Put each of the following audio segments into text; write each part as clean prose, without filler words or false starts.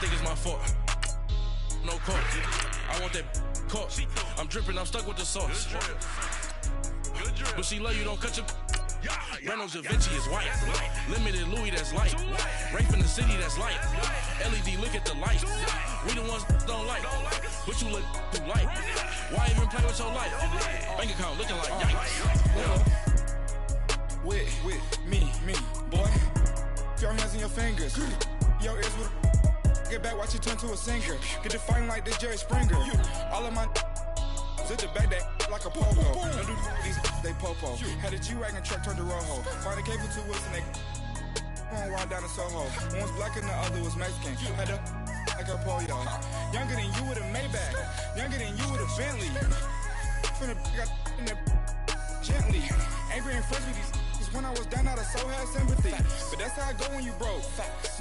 think it's my fault. No court. I want that court. I'm dripping, I'm stuck with the sauce. But she love you, don't cut your. Reynolds Da Vinci is white. Limited Louis, that's light. Rape in the city, that's light. LED, look at the lights. We the ones don't like. But you look too light. Why even play with your life? Bank account looking like yikes. With me, boy. Your hands and your fingers. Your ears with get back, watch you turn to a singer. Get to fighting like this Jerry Springer. All of my sit the back that like a pogo. Don't do these they popo. Had a G-Wagon truck turned to Rojo. Find a cable to us and they going wild down in Soho. One was black and the other was Mexican. Had a like a polio. Younger than you with a Maybach. Younger than you with a Bentley. Finna got in the gently. Angry and friends with these. When I was down, I so had sympathy. But that's how I go when you broke.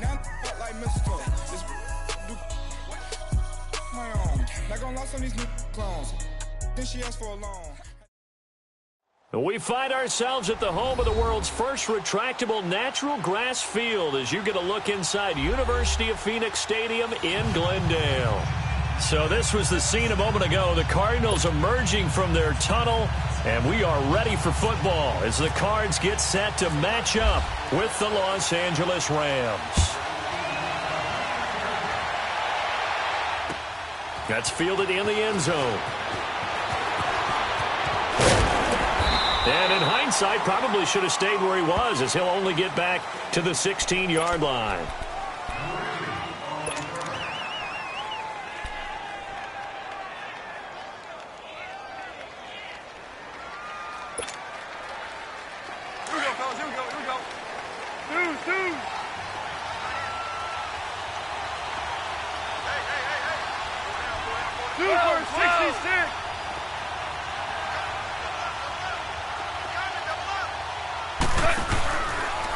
Now I'm like mistletoe. This do my own. Not gonna lost on these new clones. Then she asked for a loan. We find ourselves at the home of the world's first retractable natural grass field as you get a look inside University of Phoenix Stadium in Glendale. So this was the scene a moment ago. The Cardinals emerging from their tunnel, and we are ready for football as the Cards get set to match up with the Los Angeles Rams. That's fielded in the end zone. And in hindsight, probably should have stayed where he was as he'll only get back to the 16-yard line.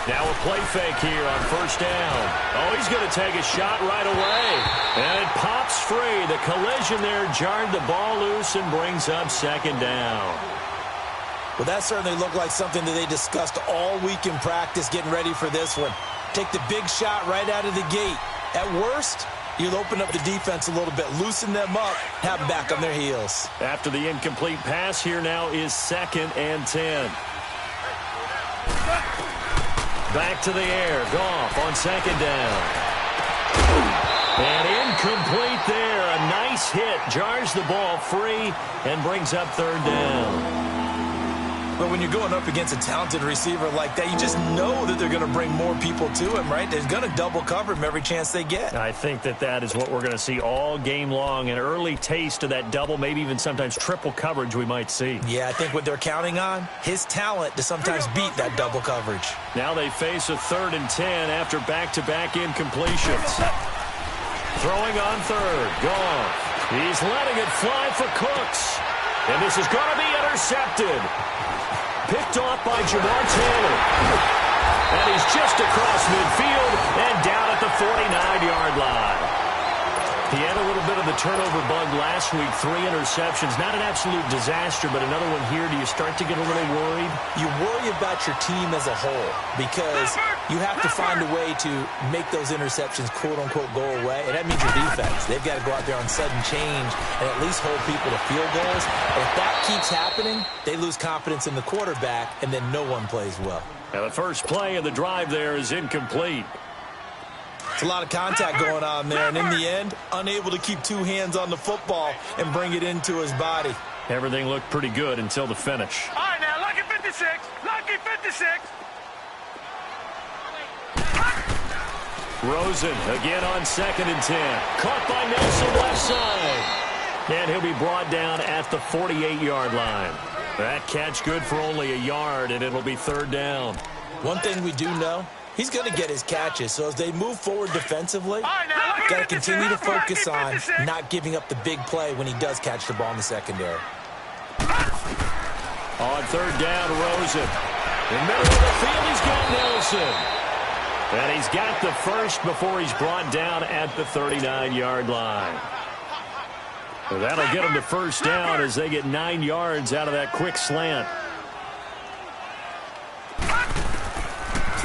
Now a play fake here on first down. Oh, he's going to take a shot right away. And it pops free. The collision there jarred the ball loose and brings up second down. Well, that certainly looked like something that they discussed all week in practice getting ready for this one. Take the big shot right out of the gate. At worst, you'll open up the defense a little bit, loosen them up, have them back on their heels. After the incomplete pass, here now is 2nd and 10. Back to the air. Goff on 2nd down. And incomplete there. A nice hit. Jars the ball free and brings up 3rd down. But when you're going up against a talented receiver like that, you just know that they're going to bring more people to him, right? They're going to double cover him every chance they get. I think that is what we're going to see all game long. An early taste of that double, maybe even sometimes triple coverage we might see. Yeah, I think what they're counting on, his talent to sometimes beat that double coverage. Now they face a 3rd and 10 after back-to-back incompletions. Throwing on 3rd. Goff. He's letting it fly for Cooks. And this is going to be intercepted. Picked off by Jamar Taylor. And he's just across midfield and down at the 49-yard line. He had a little bit of the turnover bug last week, 3 interceptions. Not an absolute disaster, but another one here. Do you start to get a little worried? You worry about your team as a whole because you have to find a way to make those interceptions, quote-unquote, go away, and that means your defense. They've got to go out there on sudden change and at least hold people to field goals. And if that keeps happening, they lose confidence in the quarterback, and then no one plays well. Now the first play of the drive there is incomplete. It's a lot of contact going on there, and in the end, unable to keep 2 hands on the football and bring it into his body. Everything looked pretty good until the finish. All right, now, lucky 56. Lucky 56. Rosen again on 2nd and 10. Caught by Nelson left side. And he'll be brought down at the 48-yard line. That catch good for only a yard, and it'll be 3rd down. One thing we do know, he's going to get his catches. So as they move forward defensively, got to continue to focus on not giving up the big play when he does catch the ball in the secondary. On 3rd down, Rosen. In the middle of the field, he's got Nelson. And he's got the first before he's brought down at the 39-yard line. So that'll get him to 1st down as they get 9 yards out of that quick slant.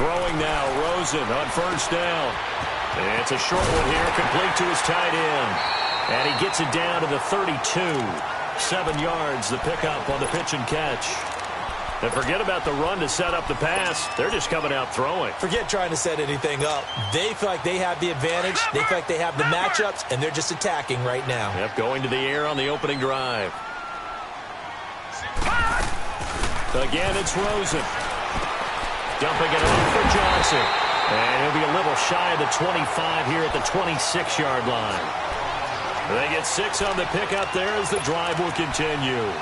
Throwing now, Rosen on 1st down. It's a short one here, complete to his tight end. And he gets it down to the 32. 7 yards, the pickup on the pitch and catch. And forget about the run to set up the pass. They're just coming out throwing. Forget trying to set anything up. They feel like they have the advantage. They feel like they have the matchups, and they're just attacking right now. Yep, going to the air on the opening drive. Again, it's Rosen. Dumping it off for Johnson. And he'll be a little shy of the 25 here at the 26-yard line. They get 6 on the pickup there as the drive will continue.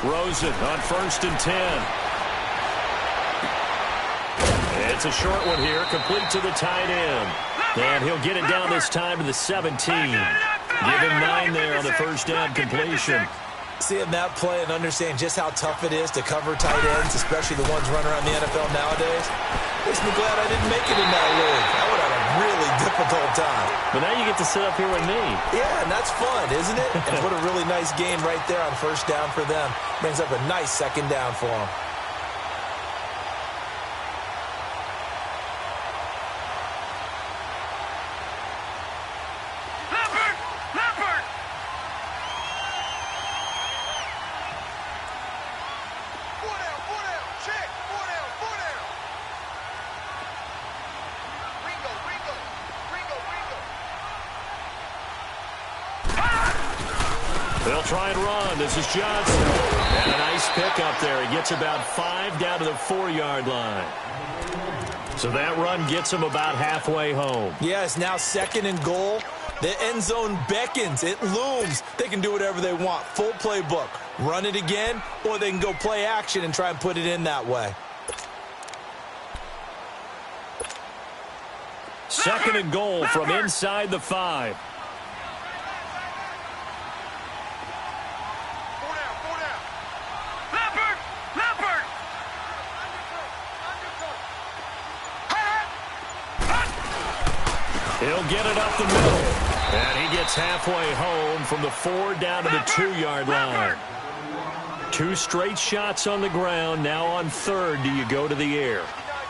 Rosen on 1st and 10. It's a short one here, complete to the tight end. And he'll get it down this time to the 17. Give him 9 there on the first down completion. Seeing that play and understanding just how tough it is to cover tight ends, especially the ones running around the NFL nowadays, makes me glad I didn't make it in that league. I would have a really difficult time. But now you get to sit up here with me. Yeah, and that's fun, isn't it? And what a really nice game right there on first down for them. Brings up a nice second down for them. They'll try and run. This is Johnson. And a nice pickup there. He gets about 5 down to the 4-yard line. So that run gets him about halfway home. Yeah, it's now 2nd and goal. The end zone beckons. It looms. They can do whatever they want. Full playbook. Run it again, or they can go play action and try and put it in that way. 2nd and goal from inside the 5. He'll get it up the middle. And he gets halfway home from the 4 down to the 2-yard line. 2 straight shots on the ground. Now on 3rd, do you go to the air?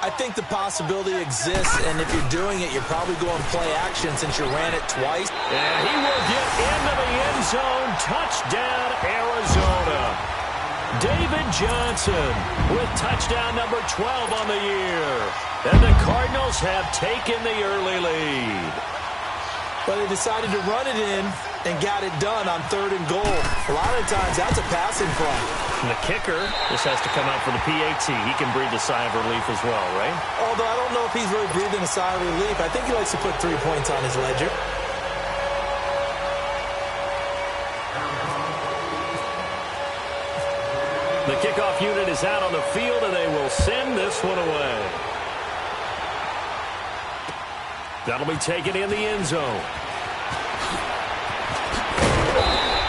I think the possibility exists, and if you're doing it, you're probably going play action since you ran it twice. And he will get into the end zone. Touchdown, Arizona. David Johnson with touchdown number 12 on the year. And the Cardinals have taken the early lead. But they decided to run it in and got it done on 3rd and goal. A lot of times, that's a passing play. And the kicker just has to come out for the PAT. He can breathe a sigh of relief as well, right? Although I don't know if he's really breathing a sigh of relief. I think he likes to put 3 points on his ledger. The kickoff unit is out on the field, and they will send this one away. That'll be taken in the end zone.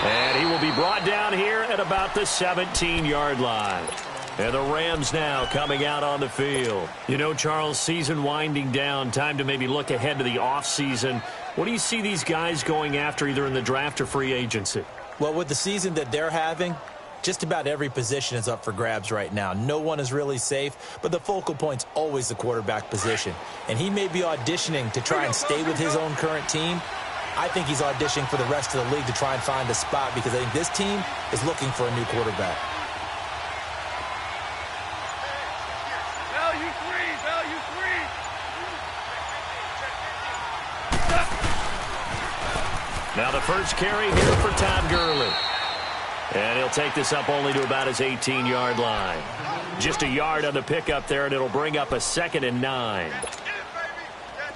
And he will be brought down here at about the 17-yard line. And the Rams now coming out on the field. You know, Charles, season winding down, time to maybe look ahead to the offseason. What do you see these guys going after either in the draft or free agency? Well, with the season that they're having, just about every position is up for grabs right now. No one is really safe, but the focal point's always the quarterback position. And he may be auditioning to try and stay with his own current team. I think he's auditioning for the rest of the league to try and find a spot because I think this team is looking for a new quarterback. Value three. Now the first carry here for Todd Gurley. And he'll take this up only to about his 18-yard line. Just a yard on the pickup there, and it'll bring up a 2nd and 9.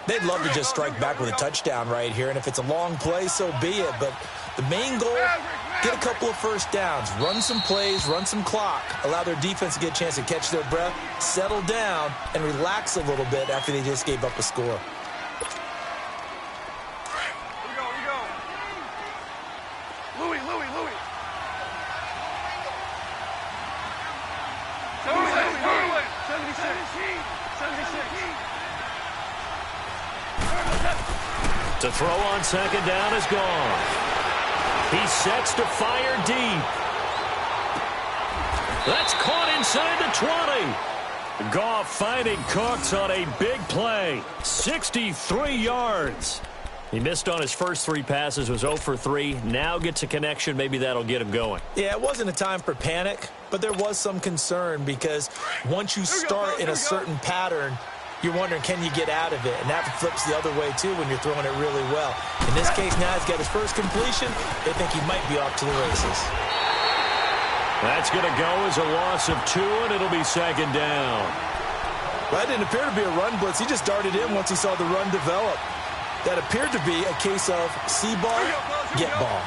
They'd love to just strike back with a touchdown right here, and if it's a long play, so be it. But the main goal, get a couple of first downs, run some plays, run some clock, allow their defense to get a chance to catch their breath, settle down, and relax a little bit after they just gave up a score. Louis. 76. To throw on second down is gone. He sets to fire deep. That's caught inside the 20. Goff finding Cooks on a big play. 63 yards. He missed on his first 3 passes, was 0 for 3. Now gets a connection. Maybe that'll get him going. Yeah, it wasn't a time for panic, but there was some concern because once you start in a certain pattern, you're wondering, can you get out of it? And that flips the other way, too, when you're throwing it really well. In this case, now he's got his first completion. They think he might be off to the races. That's going to go as a loss of 2, and it'll be second down. Well, that didn't appear to be a run blitz. He just darted in once he saw the run develop. That appeared to be a case of see ball, get ball.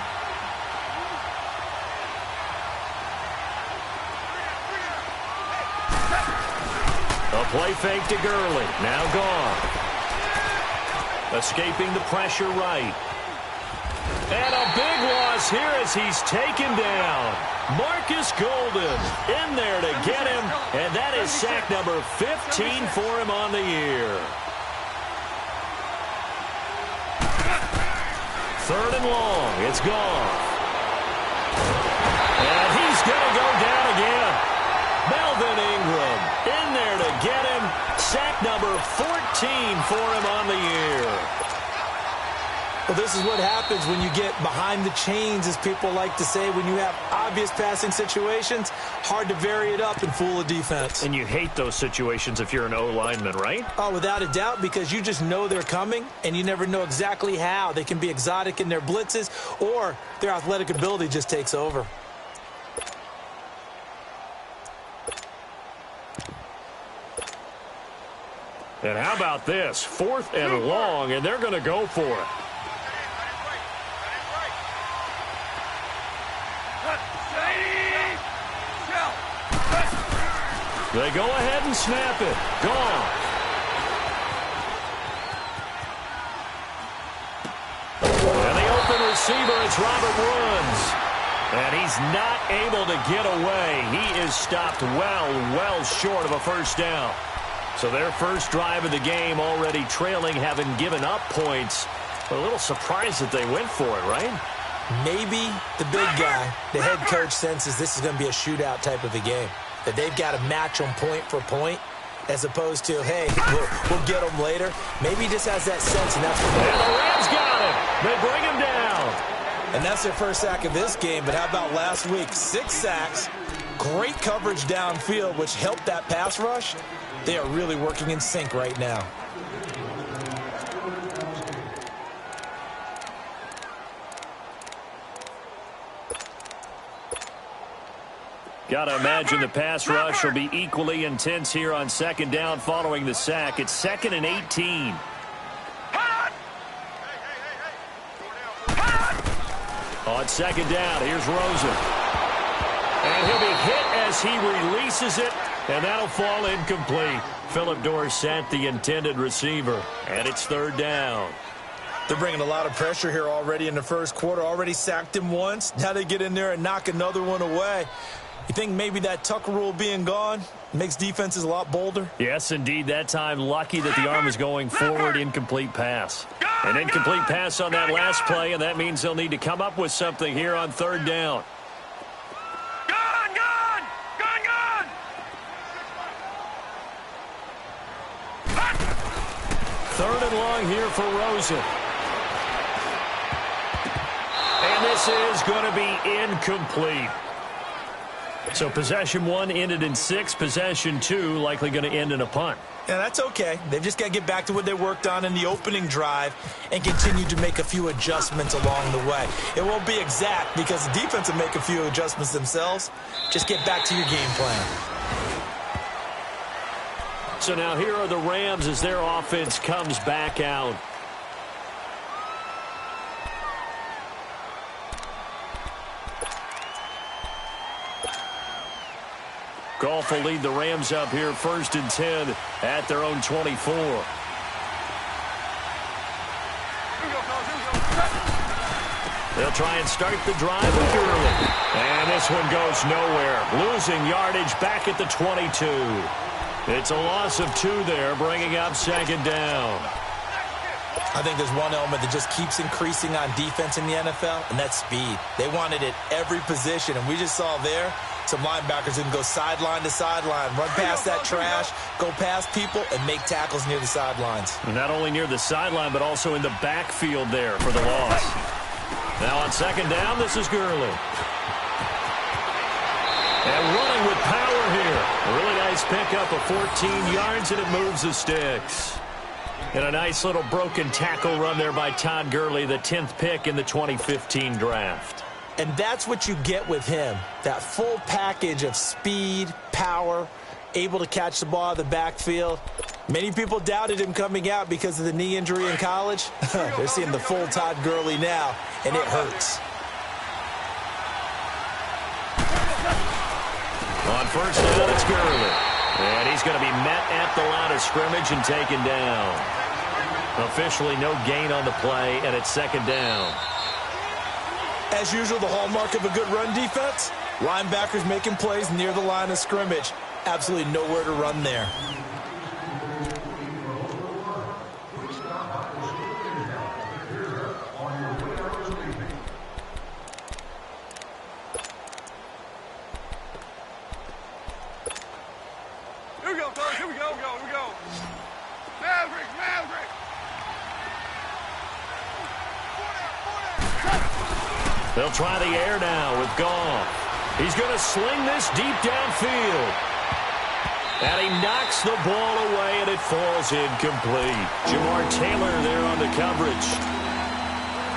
A play fake to Gurley. Now gone. Escaping the pressure right. And a big loss here as he's taken down. Marcus Golden in there to get him. And that is sack number 15 for him on the year. 3rd and long. It's gone. And he's going to go down again. Melvin Ingram in there to get him. Sack number 14 for him on the year. Well, this is what happens when you get behind the chains, as people like to say, when you have obvious passing situations. Hard to vary it up and fool a defense. And you hate those situations if you're an O-lineman, right? Oh, without a doubt, because you just know they're coming, and you never know exactly how. They can be exotic in their blitzes, or their athletic ability just takes over. And how about this? 4th and long, and they're going to go for it. They go ahead and snap it. Gone. And the open receiver, it's Robert Woods. And he's not able to get away. He is stopped well short of a first down. So their first drive of the game already trailing, having given up points. But a little surprised that they went for it, right? Maybe the big guy, the head coach, senses this is going to be a shootout type of a game. That they've got to match them point for point, as opposed to, hey, we'll get them later. Maybe he just has that sense, and that's what and the Rams got him. They bring him down. And that's their first sack of this game, but how about last week? 6 sacks, great coverage downfield, which helped that pass rush. They are really working in sync right now. Got to imagine the pass rush will be equally intense here on second down following the sack. It's 2nd and 18. On second down, here's Rosen. And he'll be hit as he releases it, and that'll fall incomplete. Philip Dorsett, the intended receiver, and it's 3rd down. They're bringing a lot of pressure here already in the first quarter. Already sacked him once. Now they get in there and knock another one away. You think maybe that Tucker rule being gone makes defenses a lot bolder? Yes, indeed. That time, lucky that the arm was going forward. Incomplete pass. An incomplete pass on that last play, and that means they'll need to come up with something here on 3rd down. Third and long here for Rosen. And this is going to be incomplete. So possession 1 ended in 6. Possession 2 likely going to end in a punt. Yeah, that's okay. They've just got to get back to what they worked on in the opening drive and continue to make a few adjustments along the way. It won't be exact because the defense will make a few adjustments themselves. Just get back to your game plan. So now here are the Rams as their offense comes back out. Goff will lead the Rams up here 1st and 10 at their own 24. They'll try and start the drive with Gurley. And this one goes nowhere. Losing yardage back at the 22. It's a loss of 2 there, bringing up 2nd down. I think there's one element that just keeps increasing on defense in the NFL, and that's speed. They want it at every position, and we just saw there some linebackers who can go sideline to sideline, run past that trash, go past people, and make tackles near the sidelines. Not only near the sideline, but also in the backfield there for the loss. Now on second down, this is Gurley. And running with power here. A really nice pickup of 14 yards, and it moves the sticks. And a nice little broken tackle run there by Todd Gurley, the 10th pick in the 2015 draft. And that's what you get with him, that full package of speed, power, able to catch the ball out of the backfield. Many people doubted him coming out because of the knee injury in college. They're seeing the full Todd Gurley now, and it hurts. On first down, it's Gurley. And he's going to be met at the line of scrimmage and taken down. Officially no gain on the play, and it's second down. As usual, the hallmark of a good run defense, linebackers making plays near the line of scrimmage. Absolutely nowhere to run there. Here we go, fellas. Here we go. Here we go. Maverick. They'll try the air now with Goff. He's going to sling this deep downfield. And he knocks the ball away, and it falls incomplete. Jamar Taylor there on the coverage.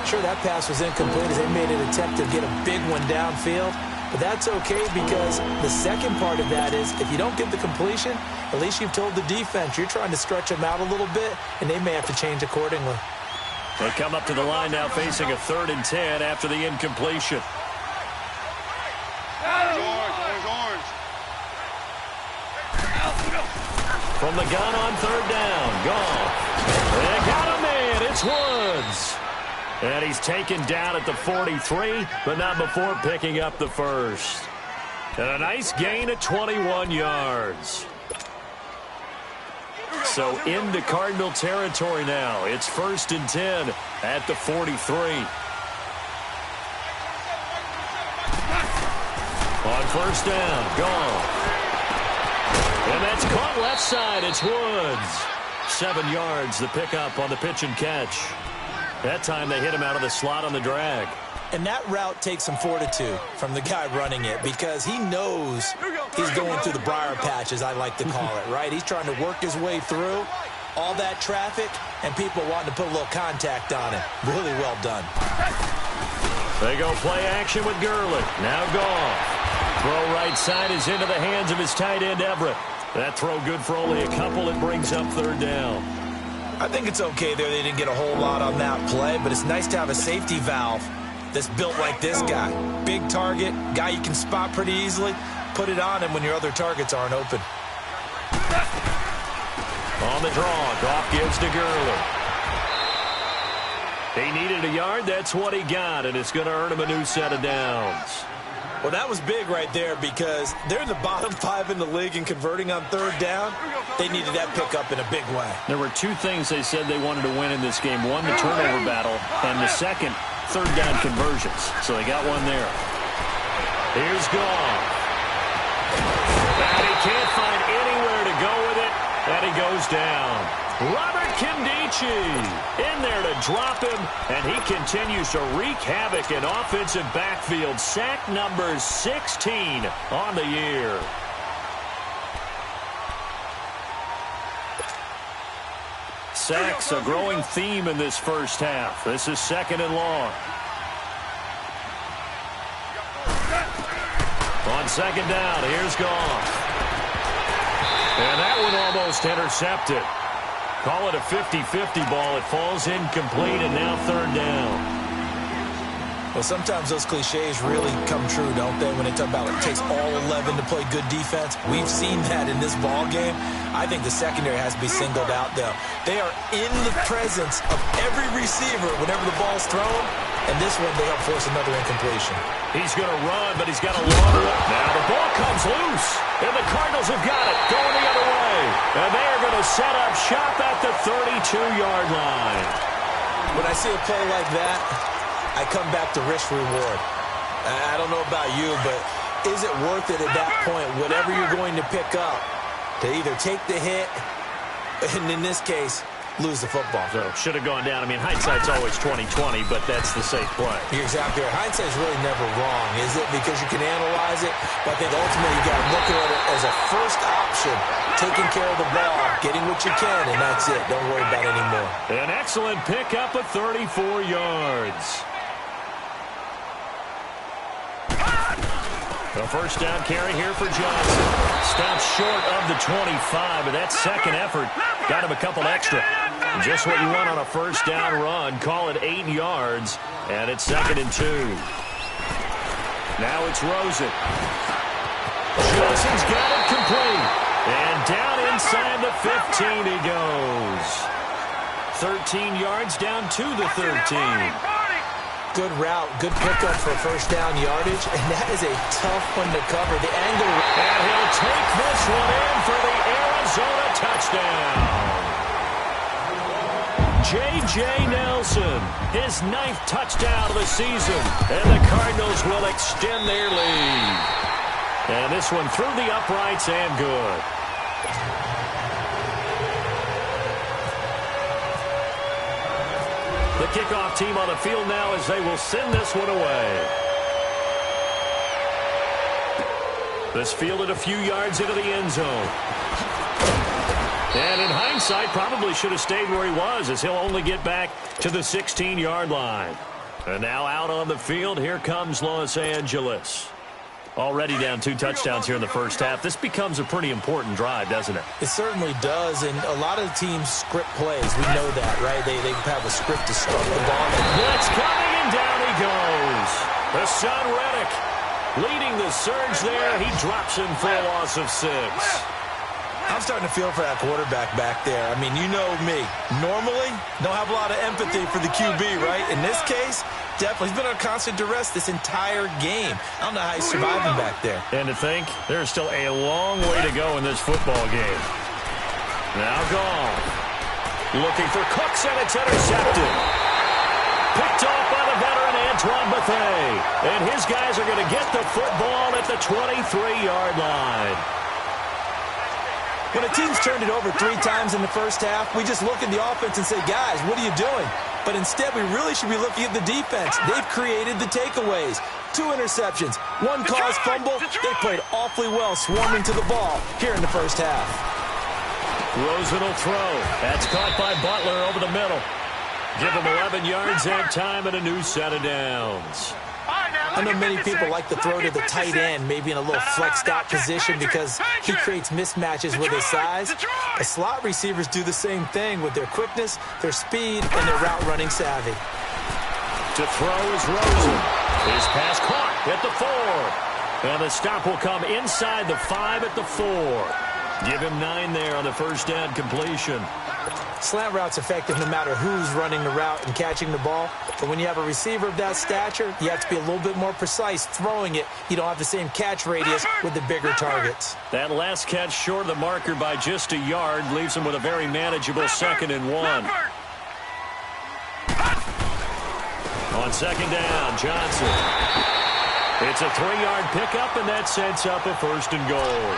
Sure, that pass was incomplete as they made an attempt to get a big one downfield. But that's okay because the second part of that is if you don't get the completion, at least you've told the defense you're trying to stretch them out a little bit, and they may have to change accordingly. They come up to the line now facing a 3rd and 10 after the incompletion. Orange. From the gun on 3rd down, Goff. They got him in. It's Woods. And he's taken down at the 43, but not before picking up the first. And a nice gain of 21 yards. So into Cardinal territory now. It's 1st and 10 at the 43. On first down, Goff. And that's caught left side. It's Woods. 7 yards, the pickup on the pitch and catch. That time they hit him out of the slot on the drag. And that route takes some fortitude from the guy running it because he knows he's going through the briar patch, as I like to call it, right? He's trying to work his way through all that traffic and people wanting to put a little contact on him. Really well done. They go play action with Gurley. Now Goff. Throw right side is into the hands of his tight end, Everett. That throw good for only a couple. It brings up 3rd down. I think it's okay there. They didn't get a whole lot on that play, but it's nice to have a safety valve that's built like this guy. Big target, guy you can spot pretty easily. Put it on him when your other targets aren't open. On the draw, Goff gives to Gurley. He needed a yard. That's what he got, and it's going to earn him a new set of downs. Well, that was big right there because they're in the bottom 5 in the league in converting on 3rd down. They needed that pickup in a big way. There were 2 things they said they wanted to win in this game. One, the turnover battle, and the second, 3rd down conversions. So they got one there. Here's Goff. And he can't find anywhere to go with it, and he goes down. Robert Kindici in there to drop him, and he continues to wreak havoc in offensive backfield. Sack number 16 on the year. Sacks, a growing theme in this first half. This is 2nd and long. On second down, here's Goff. And that one almost intercepted. Call it a 50-50 ball. It falls incomplete, and now 3rd down. Well, sometimes those cliches really come true, don't they, when they talk about it takes all 11 to play good defense. We've seen that in this ball game. I think the secondary has to be singled out, though. They are in the presence of every receiver whenever the ball's thrown, and this one they help force another incompletion. He's going to run, but he's got a long one. Now the ball comes loose, and the Cardinals have got it going the other way. And they are going to set up shop at the 32-yard line. When I see a play like that, I come back to risk reward. I don't know about you, but is it worth it at that point, whatever you're going to pick up, to either take the hit, and in this case, lose the football? So should have gone down. I mean, hindsight's always 20/20, but that's the safe play. You're exactly right. Hindsight's really never wrong, is it? Because you can analyze it, but I think ultimately you got to look at it as a first option, taking care of the ball, getting what you can, and that's it. Don't worry about it anymore. An excellent pickup of 34 yards. A first down carry here for Johnson. Stops short of the 25, but that second effort got him a couple extra. Just what you want on a first down run. Call it 8 yards, and it's 2nd and 2. Now it's Rosen. Johnson's got it complete. And down inside the 15 he goes. 13 yards down to the 13. Good route, good pickup for first down yardage, and that is a tough one to cover. The angle. And he'll take this one in for the Arizona touchdown. J.J. Nelson, his 9th touchdown of the season, and the Cardinals will extend their lead. And this one through the uprights and good. The kickoff team on the field now as they will send this one away. This fielded a few yards into the end zone. And in hindsight, probably should have stayed where he was, as he'll only get back to the 16-yard line. And now out on the field, here comes Los Angeles. Already down 2 touchdowns here in the first half. This becomes a pretty important drive, doesn't it? It certainly does, and a lot of teams script plays. We know that, right? They have a script to start the ball. Blitz coming, and down he goes. Hassan Reddick leading the surge there. He drops him for a loss of 6. I'm starting to feel for that quarterback back there. I mean, you know me. Normally, don't have a lot of empathy for the QB, right? In this case, definitely. He's been under constant duress this entire game. I don't know how he's surviving back there. And to think, there's still a long way to go in this football game. Now gone. Looking for Cooks, and it's intercepted. Picked off by the veteran Antoine Bethea. And his guys are going to get the football at the 23-yard line. When a team's turned it over 3 times in the first half, we just look at the offense and say, guys, what are you doing? But instead, we really should be looking at the defense. They've created the takeaways. 2 interceptions, 1 caused fumble. They played awfully well swarming to the ball here in the first half. Rosen will throw. That's caught by Butler over the middle. Give him 11 yards that time and a new set of downs. I know many people like to throw to the tight end, maybe in a little flexed out position because he creates mismatches with his size. The slot receivers do the same thing with their quickness, their speed, and their route running savvy. To throw is Rosen. His pass caught at the 4. And the stop will come inside the 5 at the 4. Give him 9 there on the first down completion. Slant route's effective no matter who's running the route and catching the ball. But when you have a receiver of that stature, you have to be a little bit more precise throwing it. You don't have the same catch radius with the bigger targets. That last catch short of the marker by just a yard leaves him with a very manageable 2nd and 1. On 2nd down, Johnson. It's a 3-yard pickup, and that sets up a 1st and goal.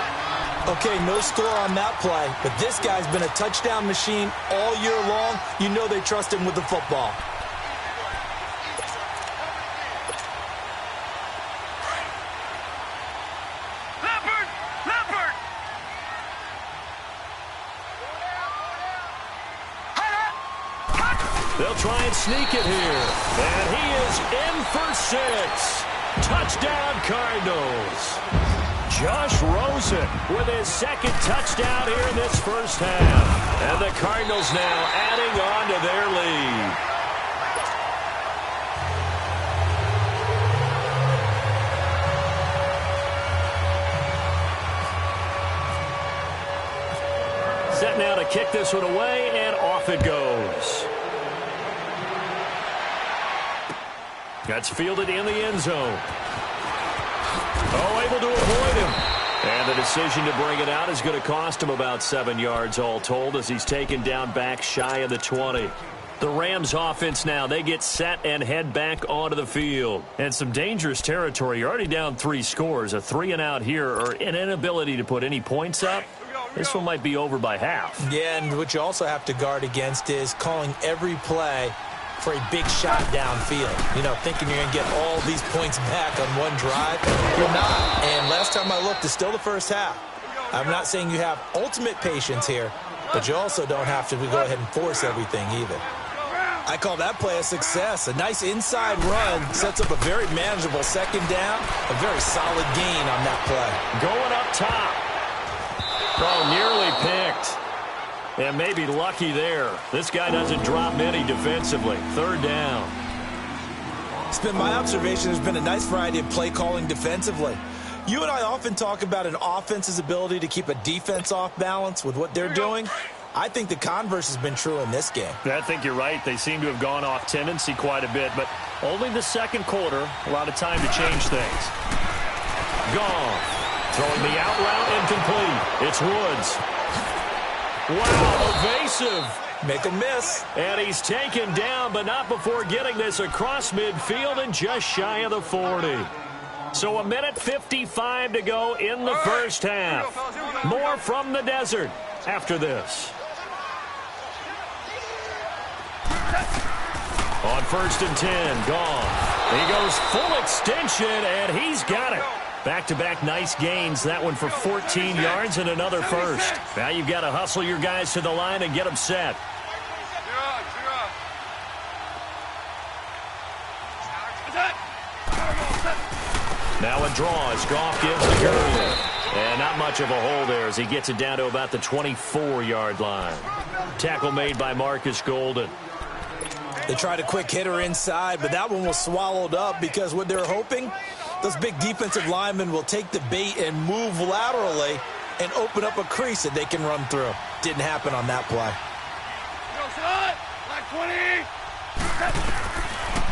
Okay, no score on that play, but this guy's been a touchdown machine all year long. You know they trust him with the football. They'll try and sneak it here, and he is in for 6. Touchdown, Cardinals. Josh Rosen with his 2nd touchdown here in this first half. And the Cardinals now adding on to their lead. Set now to kick this one away, and off it goes. That's fielded in the end zone. Oh, able to avoid him. And the decision to bring it out is going to cost him about 7 yards all told as he's taken down back shy of the 20. The Rams offense now, they get set and head back onto the field. And some dangerous territory. You're already down 3 scores. A 3-and-out here, or an inability to put any points up. This one might be over by half. Yeah, and what you also have to guard against is calling every play for a big shot downfield. You know, thinking you're going to get all these points back on one drive. You're not. And last time I looked, it's still the first half. I'm not saying you have ultimate patience here, but you also don't have to go ahead and force everything either. I call that play a success. A nice inside run sets up a very manageable second down. A very solid gain on that play. Going up top. Oh, nearly picked. And maybe lucky there. This guy doesn't drop many defensively. 3rd down. It's been my observation there's been a nice variety of play calling defensively. You and I often talk about an offense's ability to keep a defense off balance with what they're doing. I think the converse has been true in this game. I think you're right. They seem to have gone off tendency quite a bit, but only the second quarter. A lot of time to change things. Gone. Throwing the out route incomplete. It's Woods. Wow, evasive. Make a miss. And he's taken down, but not before getting this across midfield and just shy of the 40. So 1:55 to go in the first half. More from the desert after this. On 1st and 10, gone. He goes full extension, and he's got it. Back-to-back nice gains. That one for 14 yards and another first. Now you've got to hustle your guys to the line and get them set. Now a draw as Goff gives to Gurley. And not much of a hole there as he gets it down to about the 24-yard line. Tackle made by Marcus Golden. They tried a quick hitter inside, but that one was swallowed up because what they're hoping, those big defensive linemen will take the bait and move laterally and open up a crease that they can run through. Didn't happen on that play.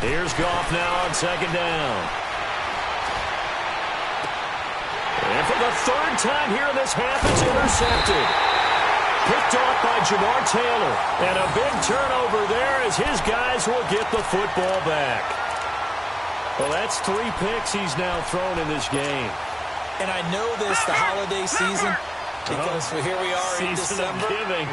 Here's Goff now on 2nd down. And for the 3rd time here in this half, it's intercepted. Picked off by Jamar Taylor. And a big turnover there as his guys will get the football back. Well, that's 3 picks he's now thrown in this game. And I know this, the holiday season, because here we are in December.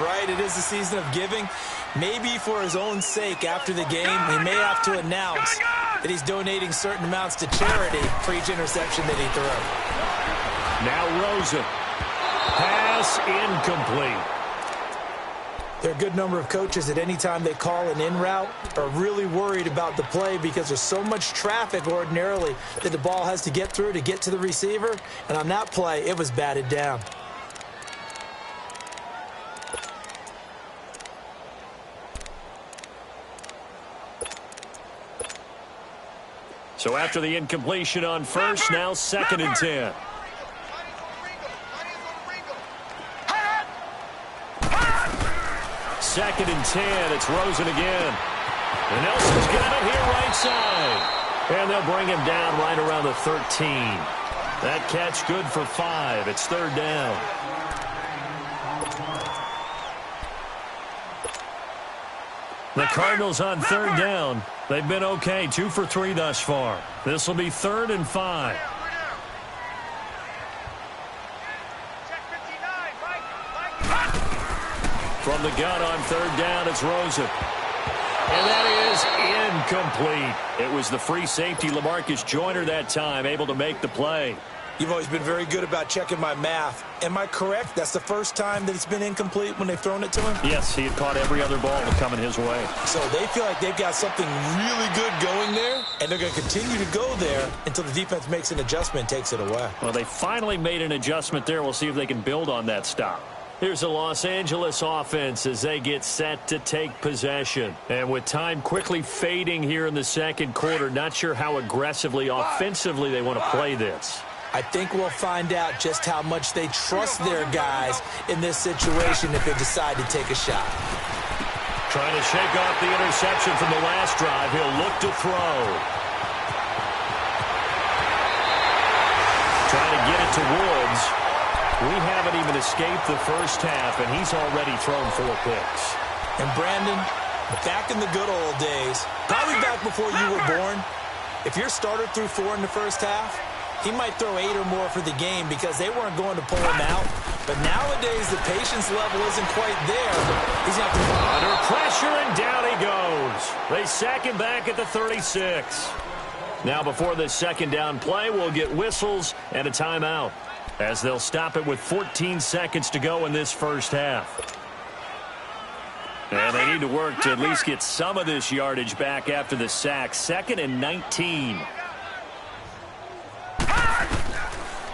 Right, it is the season of giving. Maybe for his own sake after the game, he may have to announce that he's donating certain amounts to charity for each interception that he threw. Now Rosen. Pass incomplete. There are a good number of coaches that any time they call an in route are really worried about the play because there's so much traffic ordinarily that the ball has to get through to get to the receiver. And on that play, it was batted down. So after the incompletion on 1st, now 2nd and 10. Second and 10, it's Rosen again. And Nelson's got it here right side. And they'll bring him down right around the 13. That catch good for 5. It's 3rd down. The Cardinals on 3rd down. They've been okay, 2 for 3 thus far. This will be 3rd and 5. From the gun on 3rd down, it's Rosen. And that is incomplete. It was the free safety, LaMarcus Joyner, that time, able to make the play. You've always been very good about checking my math. Am I correct? That's the first time that it's been incomplete when they've thrown it to him? Yes, he had caught every other ball coming his way. So they feel like they've got something really good going there, and they're going to continue to go there until the defense makes an adjustment and takes it away. Well, they finally made an adjustment there. We'll see if they can build on that stop. Here's the Los Angeles offense as they get set to take possession. And with time quickly fading here in the second quarter, not sure how aggressively, offensively they want to play this. I think we'll find out just how much they trust their guys in this situation if they decide to take a shot. Trying to shake off the interception from the last drive. He'll look to throw. Trying to get it to Woods. We haven't even escaped the first half, and he's already thrown 4 picks. And Brandon, Back in the good old days, probably back before you were born, if your starter threw 4 in the first half, he might throw 8 or more for the game because they weren't going to pull him out. But nowadays, the patience level isn't quite there. He's got to under pressure, and down he goes. They sack him back at the 36. Now, before this second down play, we'll get whistles and a timeout, as they'll stop it with 14 seconds to go in this first half. And they need to work to at least get some of this yardage back after the sack. 2nd and 19.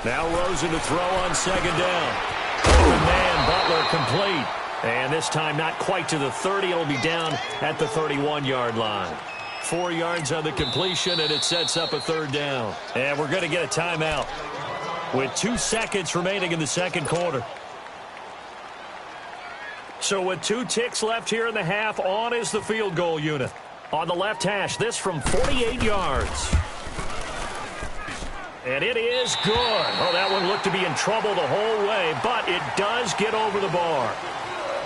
Now Rosen to throw on second down. Open man, Butler complete. And this time not quite to the 30. It'll be down at the 31-yard line. 4 yards on the completion, and it sets up a third down. And we're going to get a timeout with 2 seconds remaining in the second quarter. So with 2 ticks left here in the half, on is the field goal unit. On the left hash, this from 48 yards. And it is good. Oh, that one looked to be in trouble the whole way, but it does get over the bar.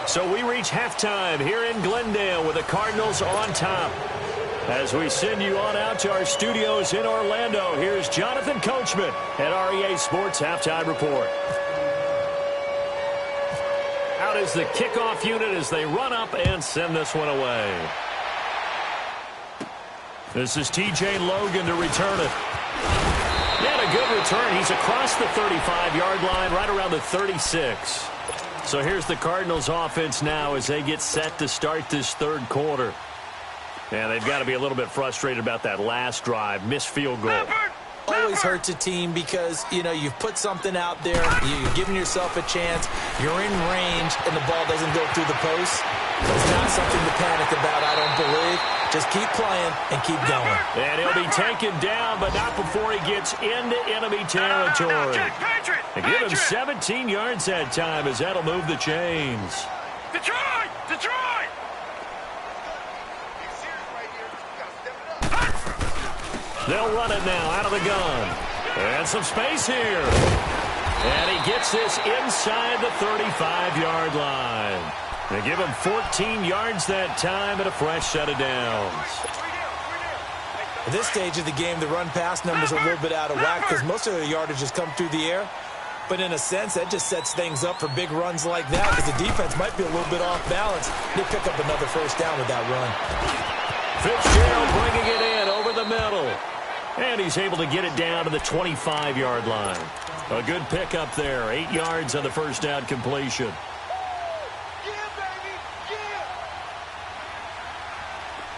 So we reach halftime here in Glendale with the Cardinals on top. As we send you on out to our studios in Orlando, here's Jonathan Coachman at REA Sports Halftime Report. Out is the kickoff unit as they run up and send this one away. This is T.J. Logan to return it. And a good return. He's across the 35-yard line, right around the 36. So here's the Cardinals offense now as they get set to start this third quarter. And they've got to be a little bit frustrated about that last drive, missed field goal. Always hurts a team because, you know, you've put something out there, you're giving yourself a chance, you're in range, and the ball doesn't go through the post. It's not something to panic about, I don't believe. Just keep playing and keep going. And he'll be taken down, but not before he gets into enemy territory. They give him 17 yards that time as that'll move the chains. Detroit! Detroit! They'll run it now out of the gun. And some space here. And he gets this inside the 35-yard line. They give him 14 yards that time and a fresh set of downs. At this stage of the game, the run-pass numbers are a little bit out of whack because most of the yardage has come through the air. But in a sense, that just sets things up for big runs like that because the defense might be a little bit off balance. They pick up another first down with that run. Fitzgerald bringing it in over the middle. And he's able to get it down to the 25-yard line. A good pickup there. 8 yards on the first down completion.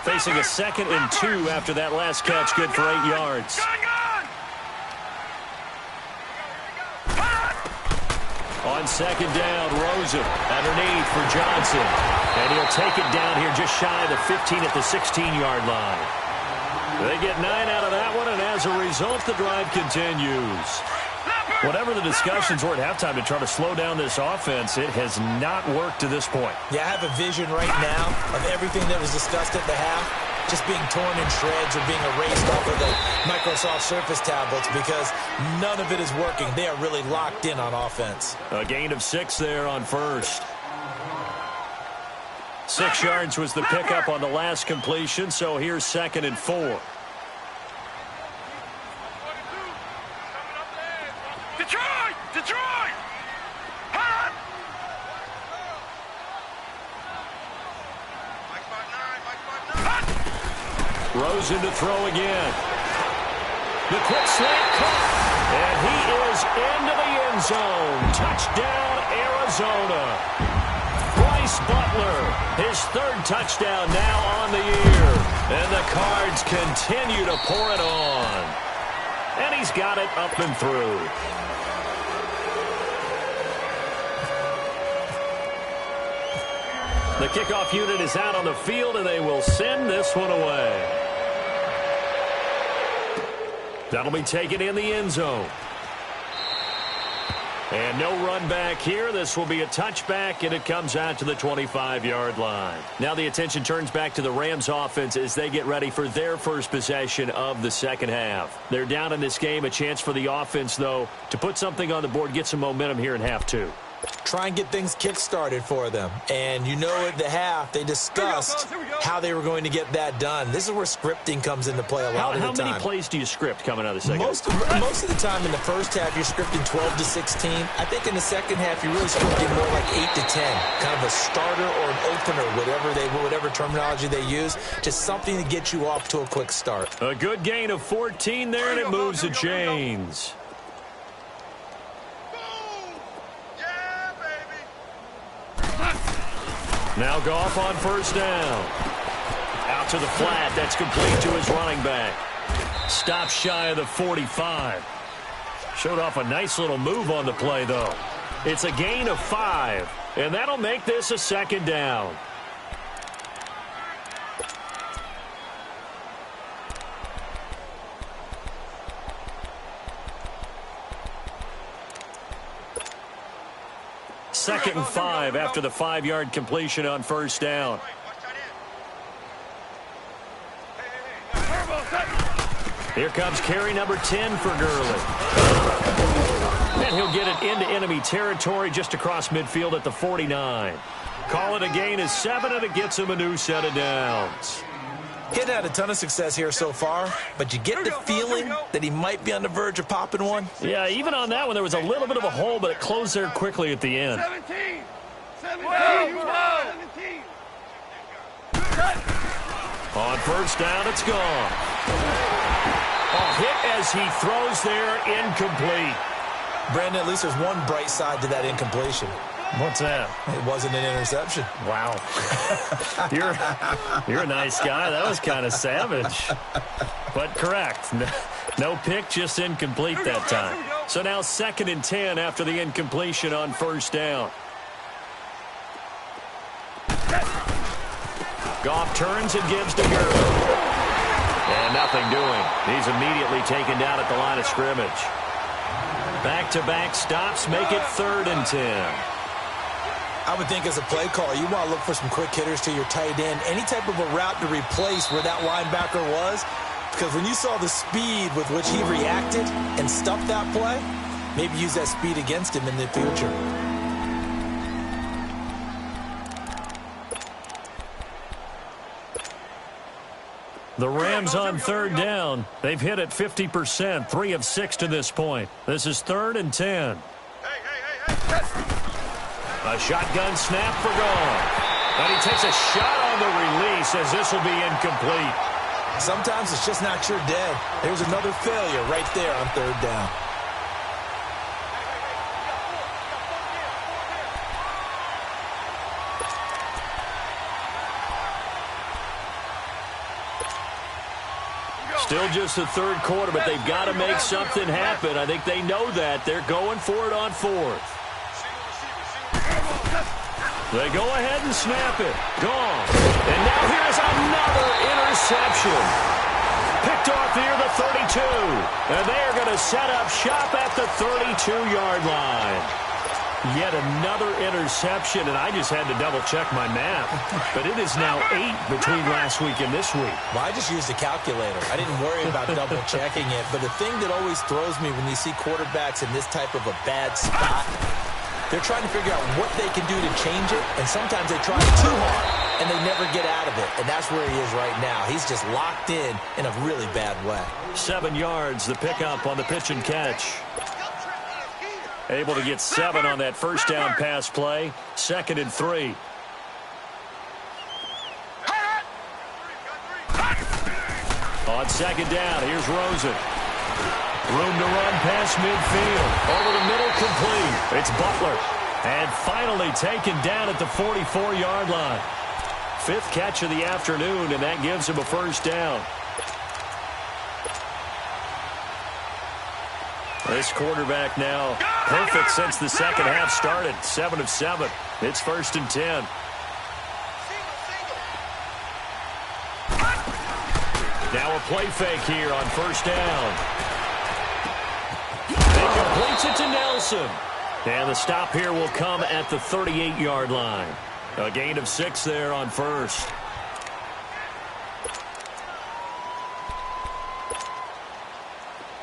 Facing a 2nd and 2 after that last catch. Good for 8 yards. On second down, Rosen underneath for Johnson. And he'll take it down here just shy of the 15 at the 16-yard line. They get 9 out of that one, and as a result, the drive continues. Whatever the discussions were at halftime to try to slow down this offense, it has not worked to this point. Yeah, I have a vision right now of everything that was discussed at the half just being torn in shreds or being erased off of the Microsoft Surface tablets because none of it is working. They are really locked in on offense. A gain of 6 there on first. 6 yards was the pickup on the last completion, so here's 2nd and 4. Detroit! Detroit! Hot! Rosen to throw again. The quick slant caught, and he is into the end zone. Touchdown, Arizona. Bryce Butler, his 3rd touchdown now on the year. And the Cards continue to pour it on. And he's got it up and through. The kickoff unit is out on the field, and they will send this one away. That'll be taken in the end zone. And no run back here. This will be a touchback, and it comes out to the 25-yard line. Now the attention turns back to the Rams offense as they get ready for their first possession of the second half. They're down in this game. A chance for the offense, though, to put something on the board, get some momentum here in half 2. Try and get things kick-started for them. And you know at the half, they discussed how they were going to get that done. This is where scripting comes into play a lot of the time. How many plays do you script coming out of the second? Most of the time in the first half, you're scripting 12 to 16. I think in the second half, you're really scripting more like 8 to 10. Kind of a starter or an opener, whatever terminology they use. Just something to get you off to a quick start. A good gain of 14 there, and it moves the chains. Now Goff on first down. Out to the flat. That's complete to his running back. Stop shy of the 45. Showed off a nice little move on the play, though. It's a gain of 5, and that'll make this a second down. Second and 5 after the 5-yard completion on first down. Here comes carry number 10 for Gurley. And he'll get it into enemy territory just across midfield at the 49. Call it a gain of 7, and it gets him a new set of downs. Getting had a ton of success here so far, but you get the feeling that he might be on the verge of popping one. Yeah, even on that one, there was a little bit of a hole, but it closed there quickly at the end. 17! On first down, it's gone. A hit as he throws there, incomplete. Brandon, at least there's one bright side to that incompletion. What's that? It wasn't an interception. Wow. You're a nice guy. That was kind of savage. But correct. No pick, just incomplete that time. So now 2nd and 10 after the incompletion on first down. Goff turns and gives to Gurley. And nothing doing. He's immediately taken down at the line of scrimmage. Back-to-back stops make it 3rd and 10. I would think as a play caller, you want to look for some quick hitters to your tight end. Any type of a route to replace where that linebacker was. Because when you saw the speed with which he reacted and stuffed that play, maybe use that speed against him in the future. The Rams on 3rd down. They've hit it 50%, 3 of 6 to this point. This is 3rd and 10. A shotgun snap for Goff. And he takes a shot on the release as this will be incomplete. Sometimes it's just not your day. There's another failure right there on 3rd down. Still just the 3rd quarter, but they've got to make something happen. I think they know that. They're going for it on 4th. They go ahead and snap it. Gone. And now here's another interception. Picked off near the 32. And they are going to set up shop at the 32-yard line. Yet another interception, and I just had to double-check my math. But it is now 8 between last week and this week. Well, I just used a calculator. I didn't worry about double-checking it. But the thing that always throws me when you see quarterbacks in this type of a bad spot, they're trying to figure out what they can do to change it, and sometimes they try too hard, and they never get out of it. And that's where he is right now. He's just locked in a really bad way. 7 yards, the pickup on the pitch and catch. Able to get 7 on that first down pass play. 2nd and 3. On 2nd down, here's Rosen. Room to run past midfield. Over the middle, complete. It's Butler. And finally taken down at the 44-yard line. 5th catch of the afternoon, and that gives him a first down. This quarterback now perfect since the second half started. 7 of 7. It's 1st and 10. Now a play fake here on first down. He completes it to Nelson. And the stop here will come at the 38-yard line. A gain of 6 there on first.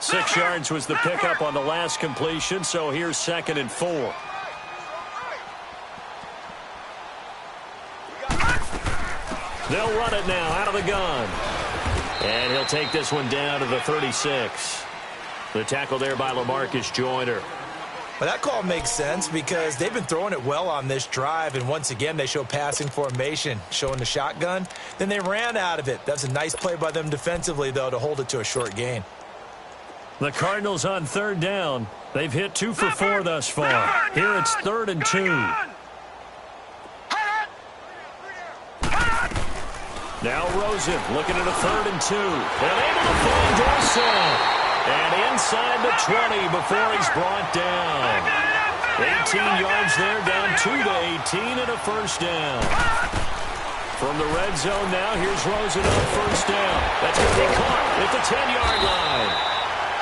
Six yards was the pickup on the last completion, so here's 2nd and 4. They'll run it now out of the gun. And he'll take this one down to the 36. The tackle there by LaMarcus Joyner. Well, that call makes sense because they've been throwing it well on this drive, and once again they show passing formation, showing the shotgun. Then they ran out of it. That's a nice play by them defensively, though, to hold it to a short gain. The Cardinals on third down. They've hit 2 for 4 thus far. Here it's 3rd and 2. Now Rosen looking at a 3rd and 2. And able to find Dorsett. And inside the 20 before he's brought down. 18 yards there, down 2 to 18 and a first down. From the red zone now, here's Rosen on first down. That's going to be caught at the 10-yard line.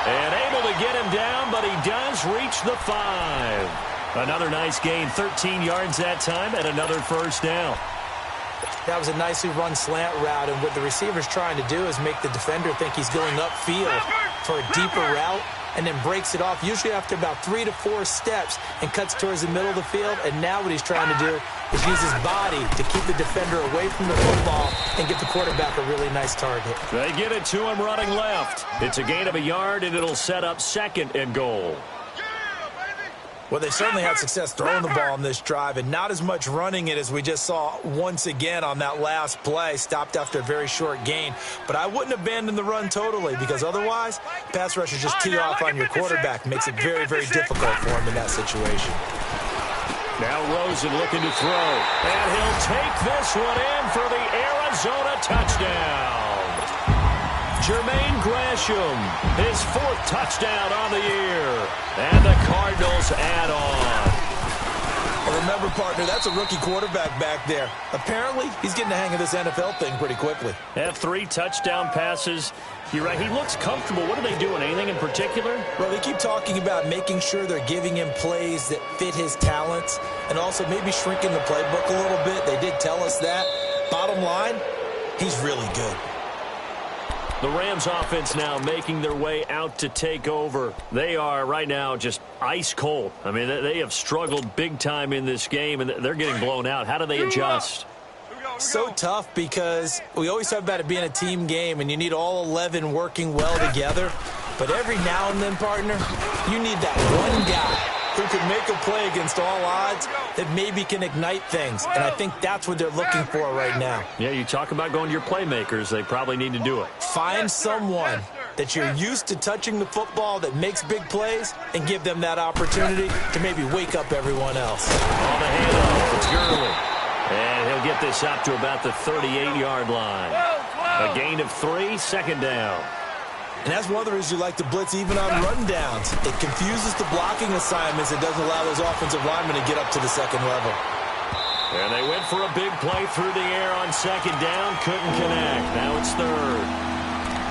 And able to get him down, but he does reach the 5. Another nice gain, 13 yards that time, and another first down. That was a nicely run slant route, and what the receiver's trying to do is make the defender think he's going upfield for a deeper route, and then breaks it off, usually after about 3 to 4 steps, and cuts towards the middle of the field. And now what he's trying to do is use his body to keep the defender away from the football and get the quarterback a really nice target. They get it to him running left. It's a gain of a yard, and it'll set up 2nd and goal. Well, they certainly had success throwing the ball on this drive, and not as much running it as we just saw once again on that last play. Stopped after a very short gain. But I wouldn't abandon the run totally, because otherwise, pass rushers just tee off on your quarterback. Makes it very, very difficult for him in that situation. Now Rosen looking to throw. And he'll take this one in for the Arizona touchdown. Jermaine Gresham, his 4th touchdown on the year. And the Cardinals add on. Well, remember, partner, that's a rookie quarterback back there. Apparently, he's getting the hang of this NFL thing pretty quickly. Have 3 touchdown passes. You're right, he looks comfortable. What are they doing? Anything in particular? Well, they keep talking about making sure they're giving him plays that fit his talents and also maybe shrinking the playbook a little bit. They did tell us that. Bottom line, he's really good. The Rams offense now making their way out to take over. They are right now just ice cold. I mean, they have struggled big time in this game, and they're getting blown out. How do they adjust? So tough because we always talk about it being a team game, and you need all 11 working well together. But every now and then, partner, you need that one guy who can make a play against all odds that maybe can ignite things. And I think that's what they're looking for right now. Yeah, you talk about going to your playmakers. They probably need to do it. Find someone that you're used to touching the football that makes big plays and give them that opportunity to maybe wake up everyone else. On the handoff, it's Gurley. And he'll get this up to about the 38-yard line. A gain of 3, 2nd down. And that's one of the reasons you like to blitz even on rundowns. It confuses the blocking assignments. It doesn't allow those offensive linemen to get up to the 2nd level. And they went for a big play through the air on 2nd down. Couldn't connect. Now it's 3rd.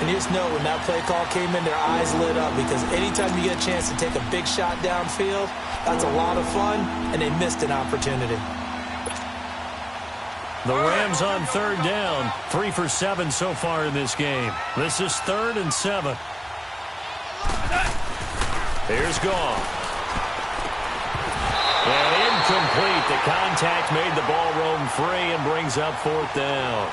And you just know when that play call came in, their eyes lit up, because anytime you get a chance to take a big shot downfield, that's a lot of fun, and they missed an opportunity. The Rams on 3rd down, 3 for 7 so far in this game. This is 3rd and 7. Here's Goff. And incomplete. The contact made the ball roam free and brings up 4th down.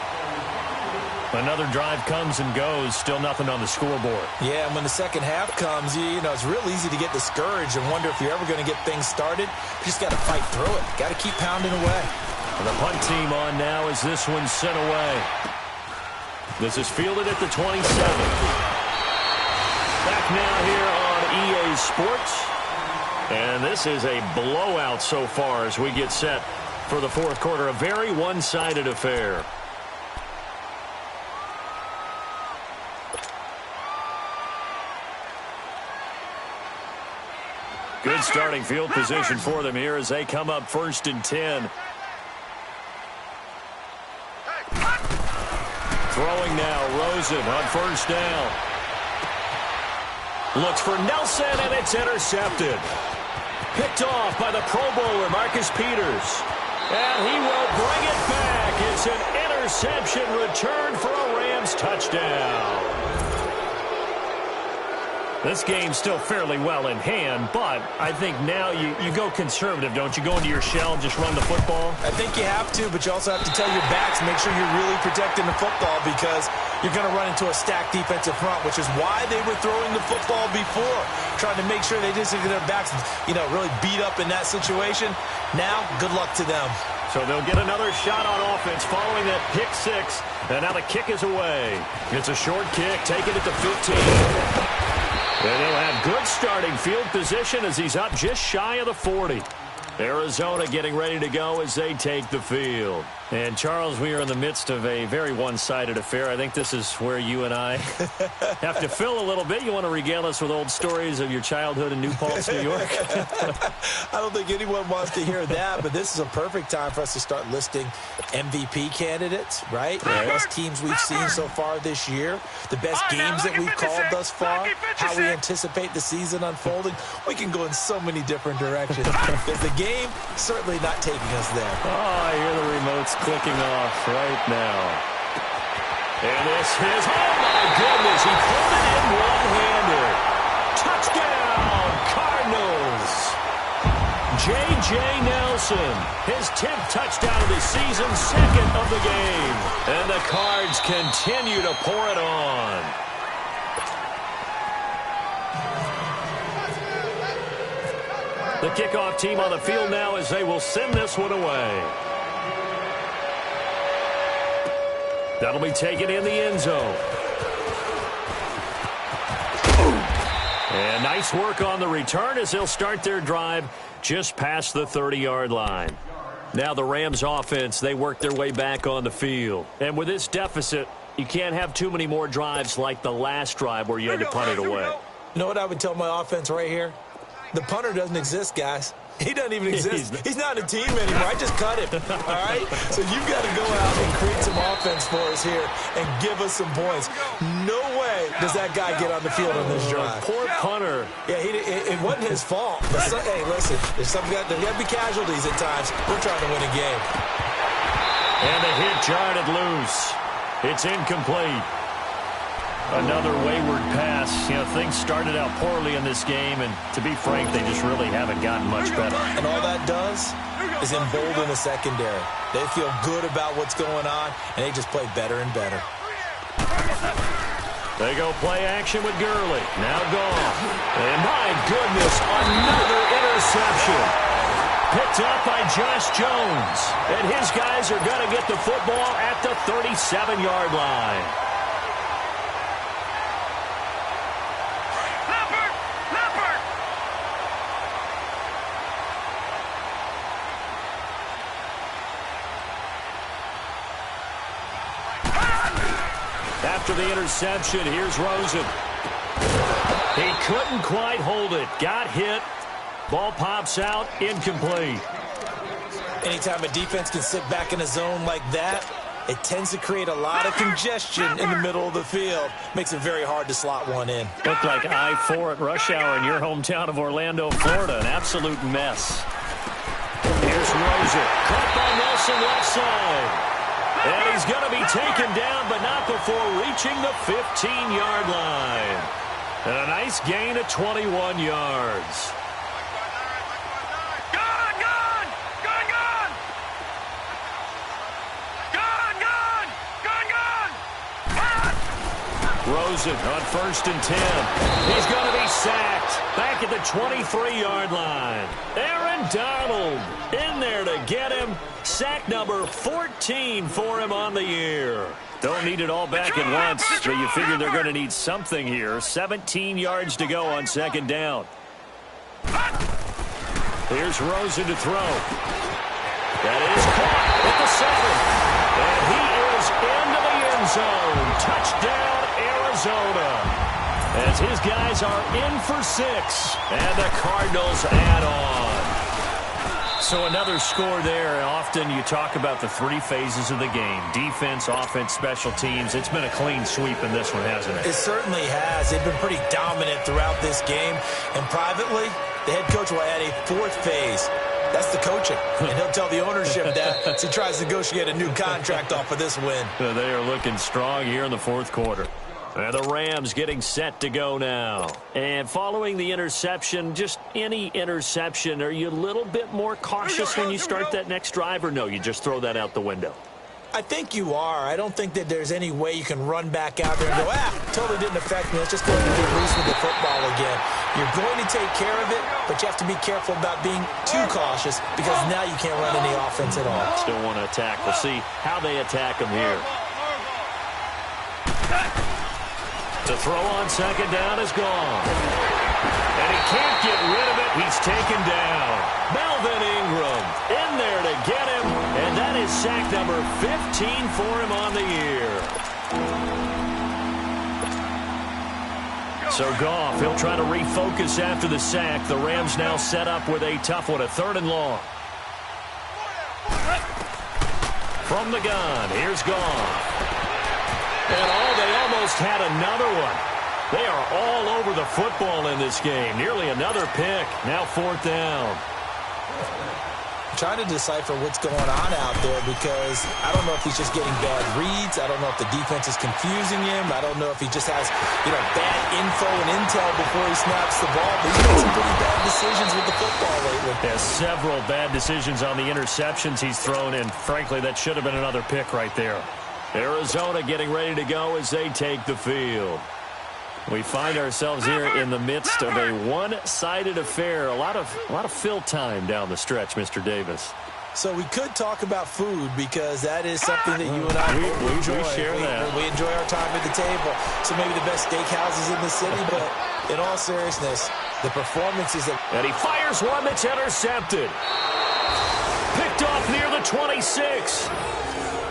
Another drive comes and goes. Still nothing on the scoreboard. Yeah, and when the second half comes, you know, it's real easy to get discouraged and wonder if you're ever going to get things started. You just got to fight through it. Got to keep pounding away. And the punt team on now as this one's sent away. This is fielded at the 27. Back now here on EA Sports. And this is a blowout so far as we get set for the 4th quarter. A very one-sided affair. Good starting field position for them here as they come up 1st and 10. Throwing now, Rosen on 1st down. Looks for Nelson, and it's intercepted. Picked off by the Pro Bowler, Marcus Peters. And he will bring it back. It's an interception return for a Rams touchdown. This game's still fairly well in hand, but I think now you go conservative, don't you? Go into your shell and just run the football? I think you have to, but you also have to tell your backs, make sure you're really protecting the football because you're going to run into a stacked defensive front, which is why they were throwing the football before, trying to make sure they just get their backs, really beat up in that situation. Now, good luck to them. So they'll get another shot on offense following that pick six, and now the kick is away. It's a short kick, taking it to 15. And he'll have good starting field position as he's up just shy of the 40. Arizona getting ready to go as they take the field. And, Charles, we are in the midst of a very one-sided affair. I think this is where you and I have to fill a little bit. You want to regale us with old stories of your childhood in New Paltz, New York? I don't think anyone wants to hear that, but this is a perfect time for us to start listing MVP candidates, right? The best teams we've seen so far this year, the best games that we've called thus far, how we anticipate the season unfolding. We can go in so many different directions. Is the game certainly not taking us there? Oh, I hear the remotes clicking off right now. And this is, oh my goodness, he pulled it in one-handed. Touchdown, Cardinals. J.J. Nelson, his 10th touchdown of the season, second of the game. And the Cards continue to pour it on. The kickoff team on the field now as they will send this one away. That'll be taken in the end zone. And nice work on the return as they'll start their drive just past the 30-yard line. Now the Rams offense, they work their way back on the field. And with this deficit, you can't have too many more drives like the last drive where you had to punt it away. You know what I would tell my offense right here? The punter doesn't exist, guys. He doesn't even exist. He's not a team anymore. I just cut him, all right? So you've got to go out and create some offense for us here and give us some points. No way does that guy get on the field on this drive. Poor punter. Yeah, it wasn't his fault. But hey, listen, there's got to be casualties at times. We're trying to win a game. And the hit jarred loose. It's incomplete. Another wayward pass. Things started out poorly in this game, and to be frank, they just really haven't gotten much better. And all that does is embolden the secondary. They feel good about what's going on, and they just play better and better. They go play action with Gurley. Now gone. And my goodness, another interception. Picked up by Josh Jones. And his guys are going to get the football at the 37-yard line. After the interception, here's Rosen. He couldn't quite hold it. Got hit. Ball pops out. Incomplete. Anytime a defense can sit back in a zone like that, it tends to create a lot of congestion in the middle of the field. Makes it very hard to slot one in. Looked like I-4 at rush hour in your hometown of Orlando, Florida. An absolute mess. Here's Rosen. Caught by Nelson left side. And he's going to be taken down, but not before reaching the 15-yard line. And a nice gain of 21 yards. Rosen on 1st and 10. He's going to be sacked back at the 23-yard line. Aaron Donald in there to get him. Sack number 14 for him on the year. Don't need it all back at once, but you figure they're going to need something here. 17 yards to go on 2nd down. Here's Rosen to throw. That is caught at the 7. And he is into the end zone. Touchdown, Arizona. As his guys are in for 6. And the Cardinals add on. So another score there. Often you talk about the 3 phases of the game. Defense, offense, special teams. It's been a clean sweep in this one, hasn't it? It certainly has. They've been pretty dominant throughout this game. And privately, the head coach will add a 4th phase. That's the coaching. And he'll tell the ownership that as he tries to negotiate a new contract off of this win. They are looking strong here in the 4th quarter. And the Rams getting set to go now. And following the interception, just any interception, are you a little bit more cautious when you start that next drive, or no, you just throw that out the window? I think you are. I don't think that there's any way you can run back out there and go, totally didn't affect me. Let's just go ahead and get loose with the football again. You're going to take care of it, but you have to be careful about being too cautious because now you can't run any offense at all. Still want to attack. We'll see how they attack him here. The throw on second down is gone. And he can't get rid of it. He's taken down. Melvin Ingram in there to get him. And that is sack number 15 for him on the year. So Goff, he'll try to refocus after the sack. The Rams now set up with a tough one, a 3rd and long. From the gun, here's Goff. And they almost had another one. They are all over the football in this game. Nearly another pick. Now 4th down. I'm trying to decipher what's going on out there because I don't know if he's just getting bad reads. I don't know if the defense is confusing him. I don't know if he just has, bad info and intel before he snaps the ball. But he's made some pretty bad decisions with the football lately. Has several bad decisions on the interceptions he's thrown, and frankly, that should have been another pick right there. Arizona getting ready to go as they take the field. We find ourselves here in the midst of a one-sided affair. A lot of fill time down the stretch, Mr. Davis. So we could talk about food because that is something that you and I enjoy. We share that. We enjoy our time at the table. So maybe the best steakhouses in the city, but in all seriousness, the performances that... And he fires one that's intercepted. Picked off near the 26.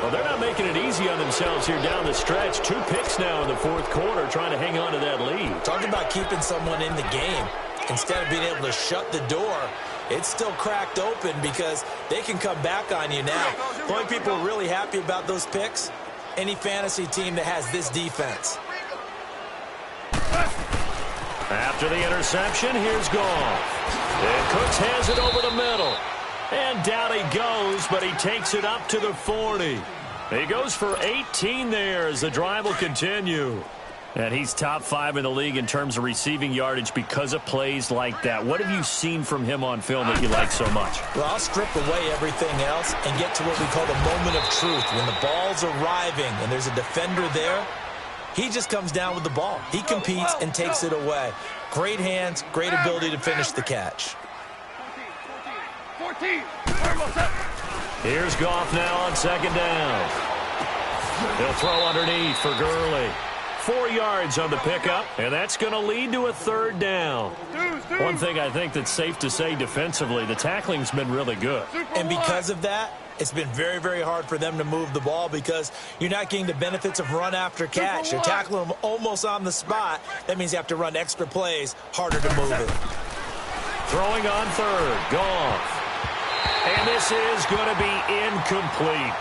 Well, they're not making it easy on themselves here down the stretch. 2 picks now in the 4th quarter, trying to hang on to that lead. Talking about keeping someone in the game. Instead of being able to shut the door, it's still cracked open because they can come back on you now. The only people are really happy about those picks, any fantasy team that has this defense. After the interception, here's Goff. And Cooks has it over the middle. And down he goes, but he takes it up to the 40. He goes for 18 there as the drive will continue. And he's top 5 in the league in terms of receiving yardage because of plays like that. What have you seen from him on film that you like so much? Well, I'll strip away everything else and get to what we call the moment of truth. When the ball's arriving and there's a defender there, he just comes down with the ball. He competes and takes it away. Great hands, great ability to finish the catch. Here's Goff now on second down. He'll throw underneath for Gurley. 4 yards on the pickup, and that's going to lead to a 3rd down. One thing I think that's safe to say defensively, the tackling's been really good. And because of that, it's been very, very hard for them to move the ball because you're not getting the benefits of run after catch. You're tackling them almost on the spot. That means you have to run extra plays, harder to move it. Throwing on 3rd, Goff. And this is going to be incomplete.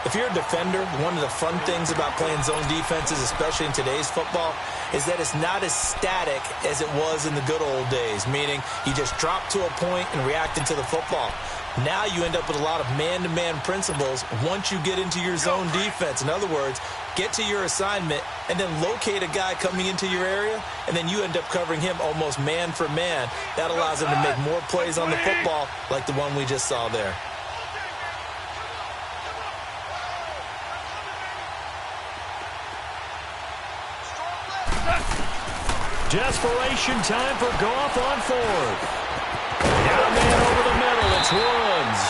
If you're a defender, one of the fun things about playing zone defenses, especially in today's football, is that it's not as static as it was in the good old days, meaning you just drop to a point and react into the football. Now you end up with a lot of man-to-man principles once you get into your zone defense. In other words, get to your assignment and then locate a guy coming into your area, and then you end up covering him almost man for man. That allows him to make more plays on the football like the one we just saw there. Desperation time for Goff on 4th. Got a man over the middle. It's Woods.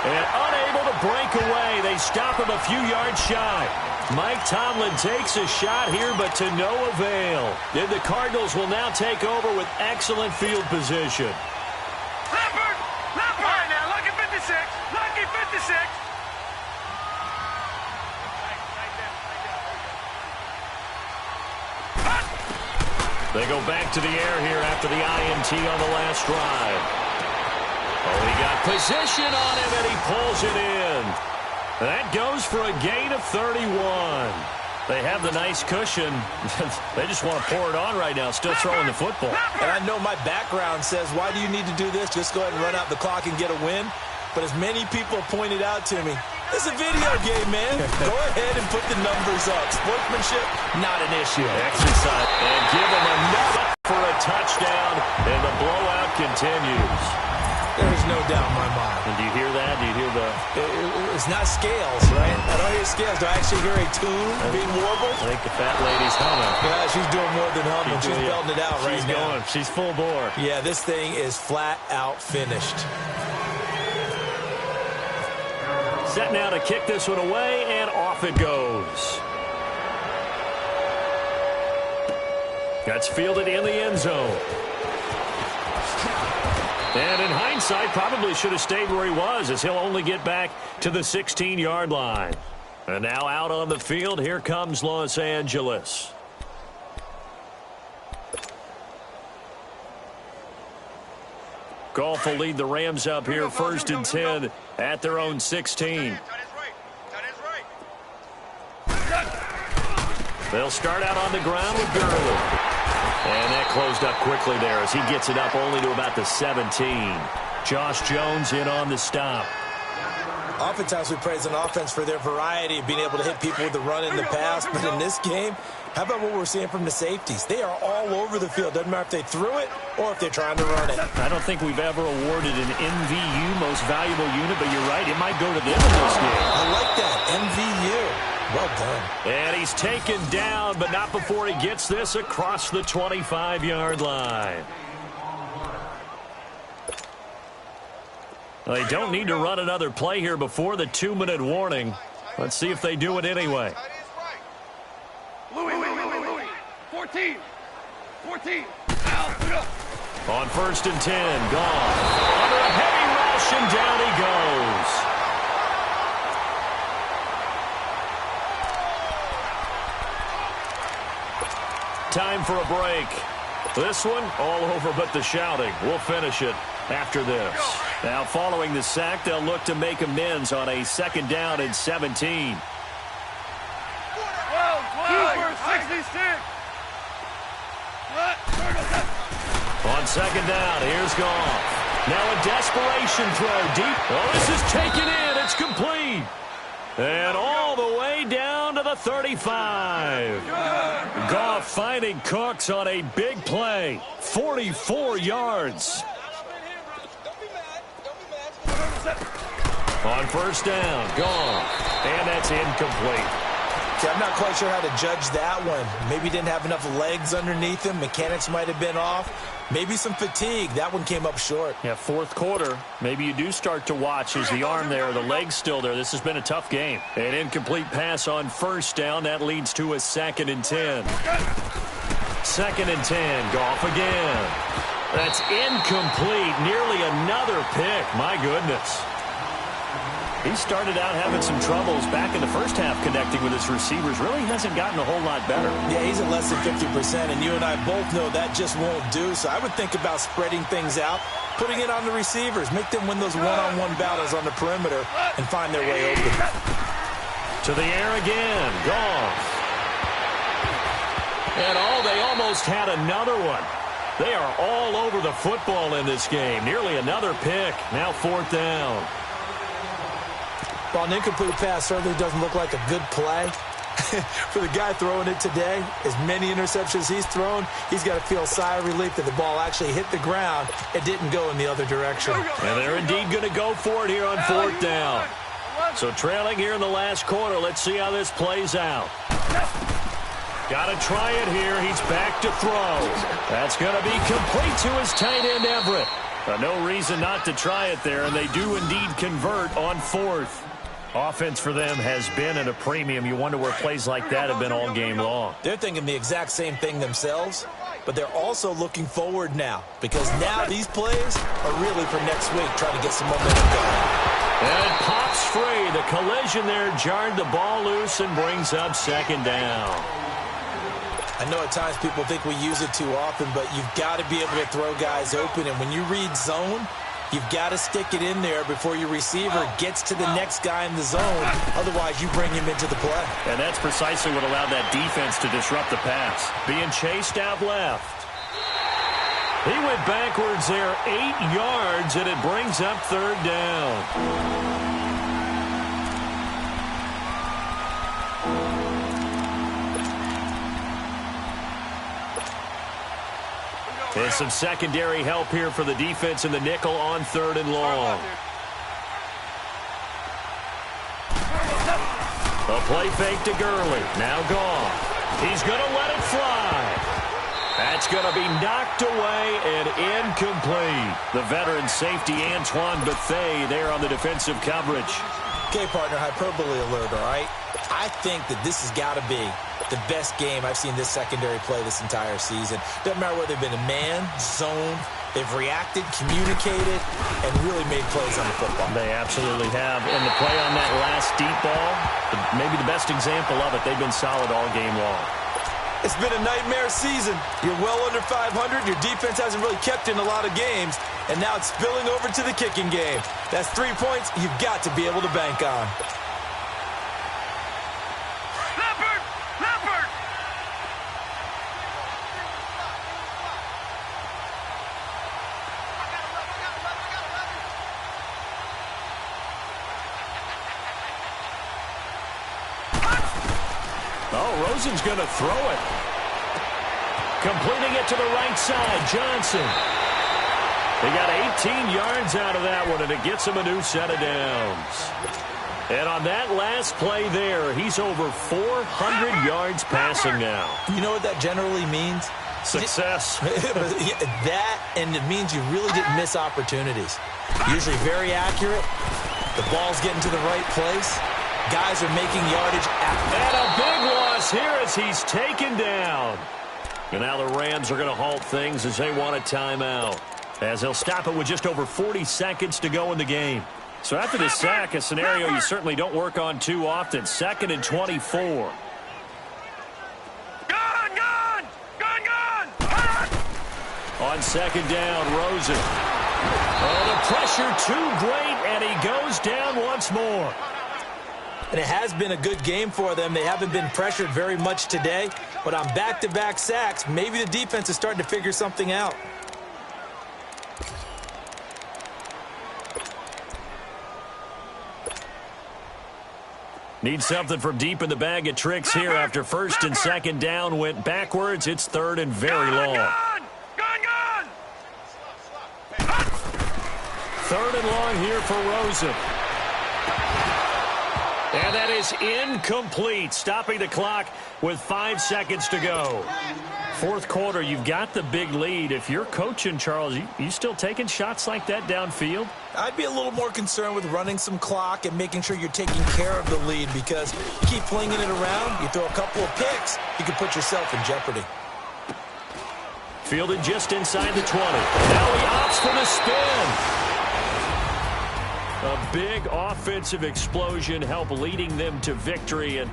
And unable to break away. They stop him a few yards shy. Mike Tomlin takes a shot here, but to no avail. And the Cardinals will now take over with excellent field position. Leopard! Leopard! All right, now, lucky 56. Lucky 56. They go back to the air here after the INT on the last drive. Oh, he got position on him, and he pulls it in. That goes for a gain of 31. They have the nice cushion. They just want to pour it on right now, still throwing the football. And I know my background says, why do you need to do this? Just go ahead and run out the clock and get a win. But as many people pointed out to me, It's a video game, man. Go ahead and put the numbers up. Sportsmanship, not an issue. Exercise. And give him another for a touchdown, and the blowout continues. There's no doubt in my mind. And do you hear that? Do you hear the... It's not scales, right? I don't hear scales. Do I actually hear a tune being warbled? I think the fat lady's humming. Yeah, she's doing more than humming. She's belting it out right now. She's going. She's full bore. Yeah, this thing is flat out finished. Set now to kick this one away, and off it goes. That's fielded in the end zone. And in hindsight, probably should have stayed where he was, as he'll only get back to the 16-yard line. And now out on the field, here comes Los Angeles. Goff will lead the Rams up here, 1st and 10 at their own 16. They'll start out on the ground with Gurley. And that closed up quickly there as he gets it up only to about the 17. Josh Jones in on the stop. Oftentimes we praise an offense for their variety of being able to hit people with the run and the pass. But in this game, how about what we're seeing from the safeties? They are all over the field. Doesn't matter if they threw it or if they're trying to run it. I don't think we've ever awarded an MVU, most valuable unit, but you're right, it might go to them in this game. I like that, MVU. Well done. And he's taken down, but not before he gets this across the 25-yard line. They don't need to run another play here before the 2-minute warning. Let's see if they do it anyway. Louis. 14. On 1st and 10, Goff. Under a heavy rush, and down he goes. Time for a break. This one, all over but the shouting. We'll finish it after this. Now, following the sack, they'll look to make amends on a 2nd down and 17. 66. On 2nd down, here's Goff. Now a desperation throw deep. Oh, this is taken in. It's complete. And all the way down to the 35. Goff finding Cooks on a big play. 44 yards. On 1st down, Goff. And that's incomplete. See, I'm not quite sure how to judge that one. Maybe he didn't have enough legs underneath him. Mechanics might have been off. Maybe some fatigue. That one came up short. Yeah, 4th quarter. Maybe you do start to watch. Is the arm there, the leg's still there? This has been a tough game. An incomplete pass on 1st down. That leads to a 2nd and 10. 2nd and 10. Goff again. That's incomplete. Nearly another pick. My goodness. He started out having some troubles back in the first half connecting with his receivers. Really hasn't gotten a whole lot better. Yeah, he's at less than 50%, and you and I both know that just won't do. So I would think about spreading things out, putting it on the receivers, make them win those one-on-one battles on the perimeter, and find their way open. To the air again. Goff. And they almost had another one. They are all over the football in this game. Nearly another pick. Now 4th down. Well, an incomplete pass certainly doesn't look like a good play. For the guy throwing it today, as many interceptions he's thrown, he's got to feel a sigh of relief that the ball actually hit the ground. It didn't go in the other direction. And they're indeed going to go for it here on 4th down. So trailing here in the last quarter. Let's see how this plays out. Got to try it here. He's back to throw. That's going to be complete to his tight end, Everett. No reason not to try it there, and they do indeed convert on 4th. Offense for them has been at a premium. You wonder where plays like that have been all game long. They're thinking the exact same thing themselves, but they're also looking forward now because now these plays are really for next week, trying to get some momentum going. And it pops free. The collision there jarred the ball loose and brings up 2nd down. I know at times people think we use it too often, but you've got to be able to throw guys open. And when you read zone, you've got to stick it in there before your receiver gets to the next guy in the zone. Otherwise, you bring him into the play. And that's precisely what allowed that defense to disrupt the pass. Being chased out left. He went backwards there 8 yards, and it brings up 3rd down. And some secondary help here for the defense in the nickel on 3rd and long. A play fake to Gurley. Now gone. He's going to let it fly. That's going to be knocked away and incomplete. The veteran safety Antoine Bethea there on the defensive coverage. Okay, partner, hyperbole alert, all right? I think that this has got to be the best game I've seen this secondary play this entire season. Doesn't matter whether they've been a man, zone, they've reacted, communicated, and really made plays on the football. They absolutely have. And the play on that last deep ball, maybe the best example of it, they've been solid all game long. It's been a nightmare season. You're well under 500. Your defense hasn't really kept in a lot of games, and now it's spilling over to the kicking game. That's 3 points you've got to be able to bank on. Rosen's going to throw it. Completing it to the right side, Johnson. They got 18 yards out of that one, and it gets him a new set of downs. And on that last play there, he's over 400 yards passing now. You know what that generally means? Success. That, and it means you really didn't miss opportunities. Usually very accurate. The ball's getting to the right place. Guys are making yardage after. And a big loss here as he's taken down. And now the Rams are going to halt things as they want a timeout, as they'll stop it with just over 40 seconds to go in the game. So after this sack, a scenario you certainly don't work on too often. 2nd and 24. Gone! On 2nd down, Rosen. Oh, the pressure too great, and he goes down once more. And it has been a good game for them. They haven't been pressured very much today. But on back-to-back sacks, maybe the defense is starting to figure something out. Need something from deep in the bag of tricks here after 1st and 2nd down went backwards. It's 3rd and very long. Gone! 3rd and long here for Rosen. And that is incomplete, stopping the clock with 5 seconds to go. 4th quarter, you've got the big lead. If you're coaching, Charles, you still taking shots like that downfield? I'd be a little more concerned with running some clock and making sure you're taking care of the lead, because you keep flinging it around, you throw a couple of picks, you can put yourself in jeopardy. Fielded just inside the 20. Now he opts for the spin. A big offensive explosion helped leading them to victory. And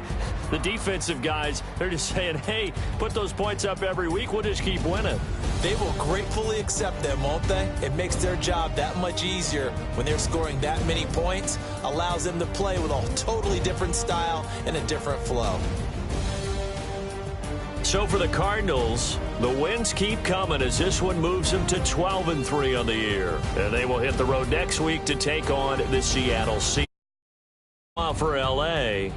the defensive guys, they're just saying, hey, put those points up every week. We'll just keep winning. They will gratefully accept them, won't they? It makes their job that much easier when they're scoring that many points. Allows them to play with a totally different style and a different flow. So for the Cardinals, the wins keep coming as this one moves them to 12-3 on the year. And they will hit the road next week to take on the Seattle Seahawks. While for L.A.,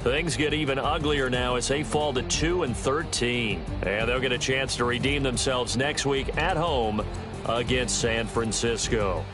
things get even uglier now as they fall to 2-13. And they'll get a chance to redeem themselves next week at home against San Francisco.